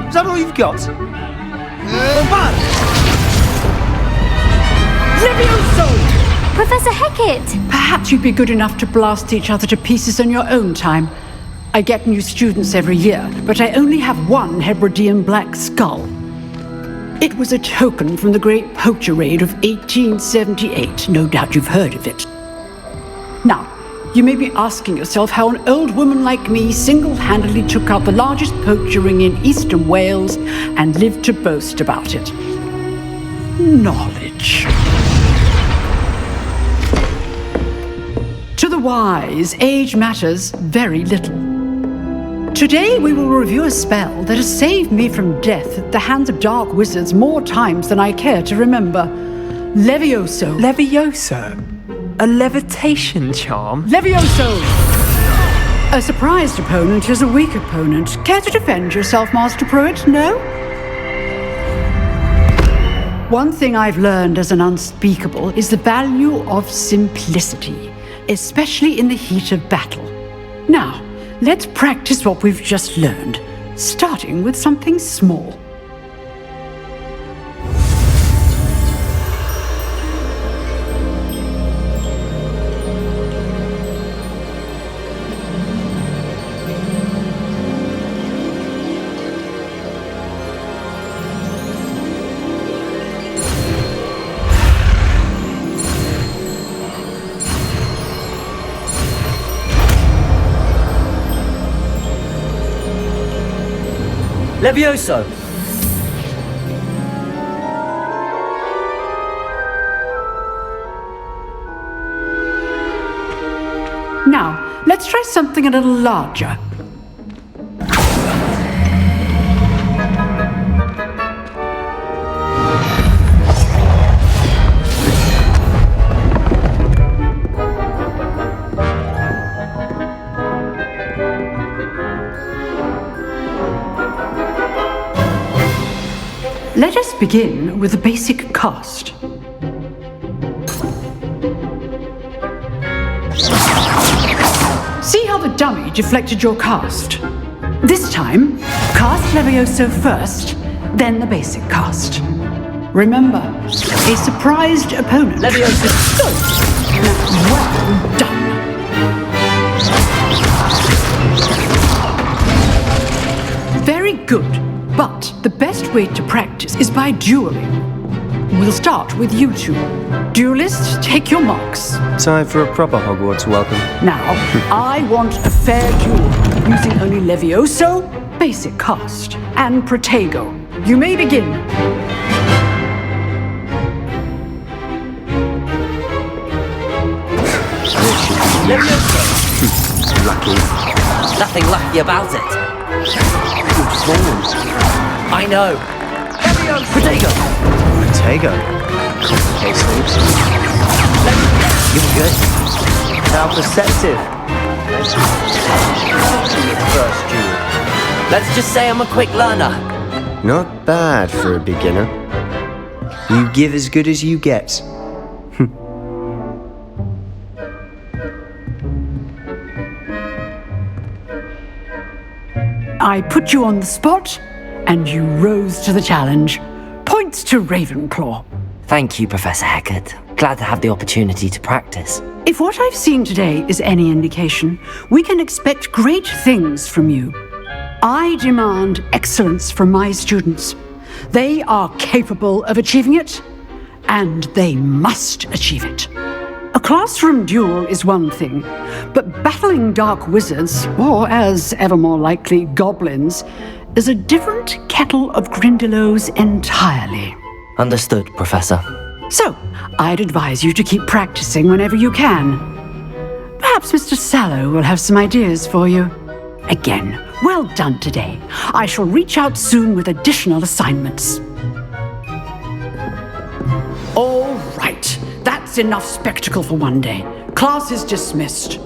[SPEAKER 16] Is that all you've got?
[SPEAKER 17] Levioso!
[SPEAKER 12] Professor Hecat!
[SPEAKER 17] Perhaps you'd be good enough to blast each other to pieces on your own time. I get new students every year, but I only have one Hebridean black skull. It was a token from the Great Poacher Raid of 1878. No doubt you've heard of it. Now, you may be asking yourself how an old woman like me single-handedly took out the largest poacher ring in eastern Wales and lived to boast about it. Knowledge. To the wise, age matters very little. Today we will review a spell that has saved me from death at the hands of dark wizards more times than I care to remember. Levioso.
[SPEAKER 15] Levioso? A levitation charm?
[SPEAKER 17] Levioso! A surprised opponent is a weak opponent. Care to defend yourself, Master Pruitt? No? One thing I've learned as an unspeakable is the value of simplicity, especially in the heat of battle. Now, let's practice what we've just learned, starting with something small.
[SPEAKER 2] Levioso!
[SPEAKER 17] Now, let's try something a little larger. Let us begin with the basic cast. See how the dummy deflected your cast? This time, cast Levioso first, then the basic cast. Remember, a surprised opponent.
[SPEAKER 2] Levioso!
[SPEAKER 17] Well done. Very good. But the best way to practice is by dueling. We'll start with you two. Duelists, take your marks.
[SPEAKER 16] Time for a proper Hogwarts welcome.
[SPEAKER 17] Now, I want a fair duel, using only Levioso, basic cast, and Protego. You may begin.
[SPEAKER 2] Levioso!
[SPEAKER 16] Lucky.
[SPEAKER 2] Nothing lucky about it.
[SPEAKER 16] Good form.
[SPEAKER 2] I know. Protego!
[SPEAKER 16] Protego? Complicated.
[SPEAKER 2] You're good.
[SPEAKER 16] How perceptive. First duel.
[SPEAKER 2] Let's just say I'm a quick learner.
[SPEAKER 16] Not bad for a beginner. You give as good as you get.
[SPEAKER 17] I put you on the spot, and you rose to the challenge. Points to Ravenclaw.
[SPEAKER 2] Thank you, Professor Hecat. Glad to have the opportunity to practice.
[SPEAKER 17] If what I've seen today is any indication, we can expect great things from you. I demand excellence from my students. They are capable of achieving it, and they must achieve it. A classroom duel is one thing, but battling dark wizards, or as ever more likely, goblins, is a different kettle of Grindylows entirely.
[SPEAKER 2] Understood, Professor.
[SPEAKER 17] So, I'd advise you to keep practicing whenever you can. Perhaps Mr. Sallow will have some ideas for you. Again, well done today. I shall reach out soon with additional assignments. All right, that's enough spectacle for one day. Class is dismissed.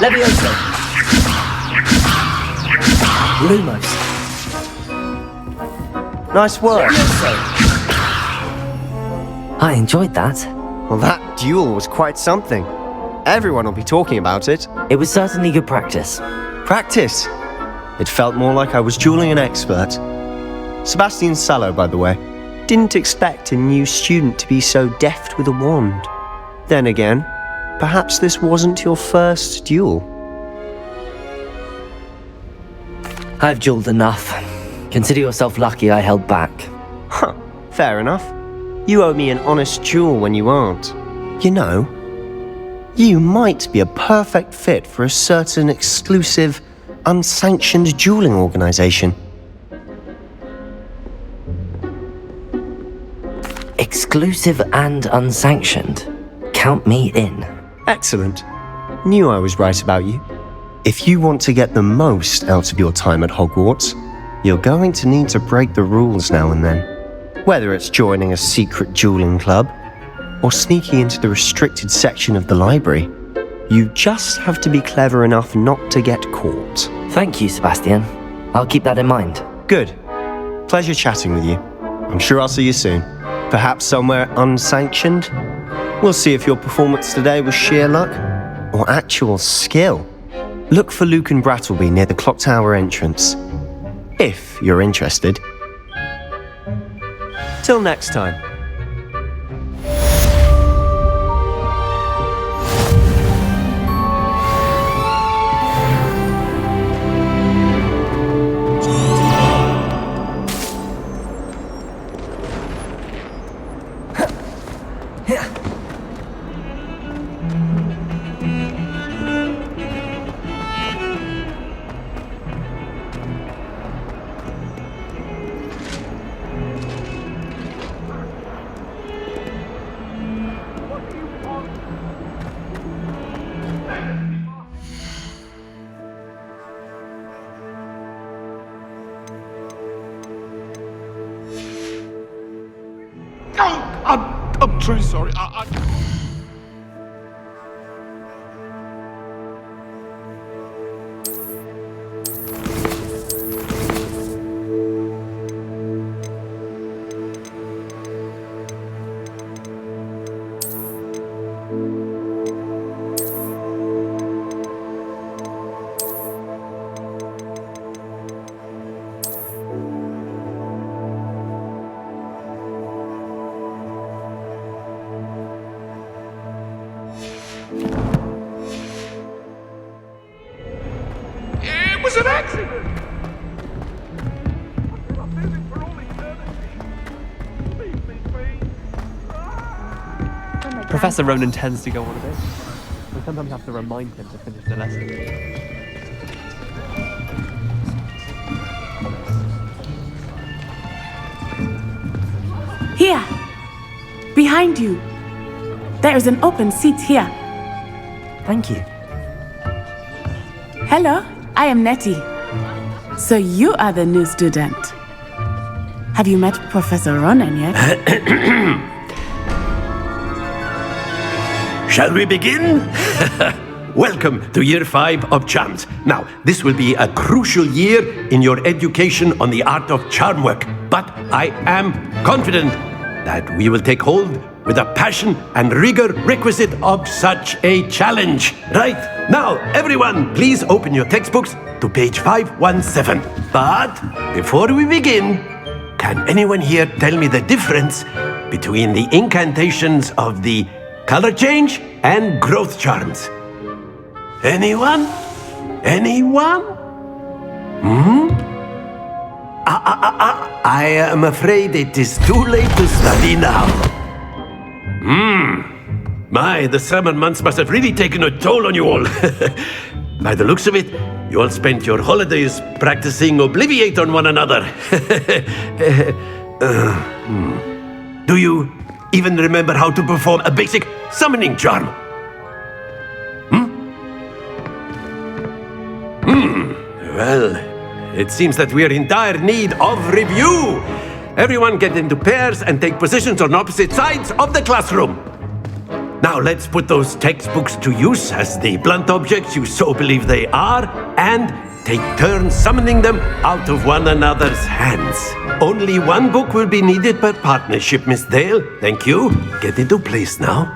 [SPEAKER 2] Levioso. Lumos.
[SPEAKER 18] Nice work.
[SPEAKER 2] I enjoyed that.
[SPEAKER 18] Well, that duel was quite something. Everyone will be talking about it.
[SPEAKER 2] It was certainly good practice.
[SPEAKER 18] Practice? It felt more like I was dueling an expert. Sebastian Sallow, by the way. Didn't expect a new student to be so deft with a wand. Then again, perhaps this wasn't your first duel.
[SPEAKER 2] I've dueled enough. Consider yourself lucky I held back.
[SPEAKER 18] Huh, fair enough. You owe me an honest duel when you aren't. You know, you might be a perfect fit for a certain exclusive, unsanctioned dueling organization.
[SPEAKER 2] Exclusive and unsanctioned. Count me in.
[SPEAKER 18] Excellent. Knew I was right about you. If you want to get the most out of your time at Hogwarts, you're going to need to break the rules now and then. Whether it's joining a secret dueling club, or sneaking into the restricted section of the library, you just have to be clever enough not to get caught.
[SPEAKER 2] Thank you, Sebastian. I'll keep that in mind.
[SPEAKER 18] Good. Pleasure chatting with you. I'm sure I'll see you soon. Perhaps somewhere unsanctioned? We'll see if your performance today was sheer luck, or actual skill. Look for Luke and Brattleby near the clock tower entrance. If you're interested. Till next time.
[SPEAKER 19] I'm truly sorry. It was an accident!
[SPEAKER 16] Professor Ronan tends to go on a bit. We sometimes have to remind him to finish the lesson.
[SPEAKER 20] Here! Behind you! There is an open seat here.
[SPEAKER 2] Thank you.
[SPEAKER 20] Hello, I am Nettie. So you are the new student. Have you met Professor Ronan yet?
[SPEAKER 6] Shall we begin? Welcome to Year 5 of Charms. Now, this will be a crucial year in your education on the art of charm work, but I am confident that we will take hold with the passion and rigor requisite of such a challenge. Right, now everyone, please open your textbooks to page 517. But before we begin, can anyone here tell me the difference between the incantations of the color change and growth charms? Anyone? Anyone? I am afraid it is too late to study now. My, the summer months must have really taken a toll on you all. By the looks of it, you all spent your holidays practicing Obliviate on one another. Do you even remember how to perform a basic summoning charm? Well, it seems that we are in dire need of review. Everyone get into pairs and take positions on opposite sides of the classroom. Now let's put those textbooks to use as the blunt objects you so believe they are, and take turns summoning them out of one another's hands. Only one book will be needed per partnership, Miss Dale. Thank you. Get into place now.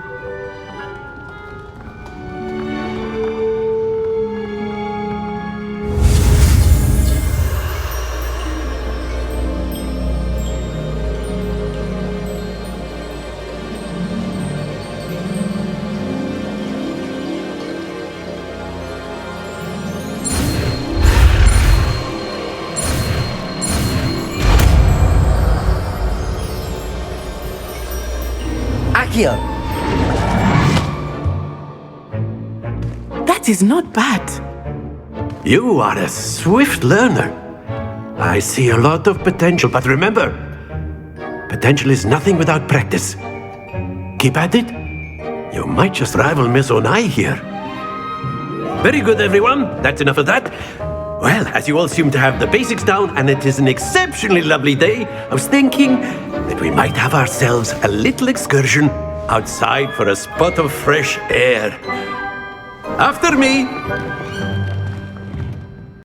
[SPEAKER 20] That is not bad.
[SPEAKER 6] You are a swift learner. I see a lot of potential, but remember, potential is nothing without practice. Keep at it. You might just rival Miss Onai here. Very good, everyone. That's enough of that. Well, as you all seem to have the basics down, and it is an exceptionally lovely day, I was thinking that we might have ourselves a little excursion outside for a spot of fresh air. After me!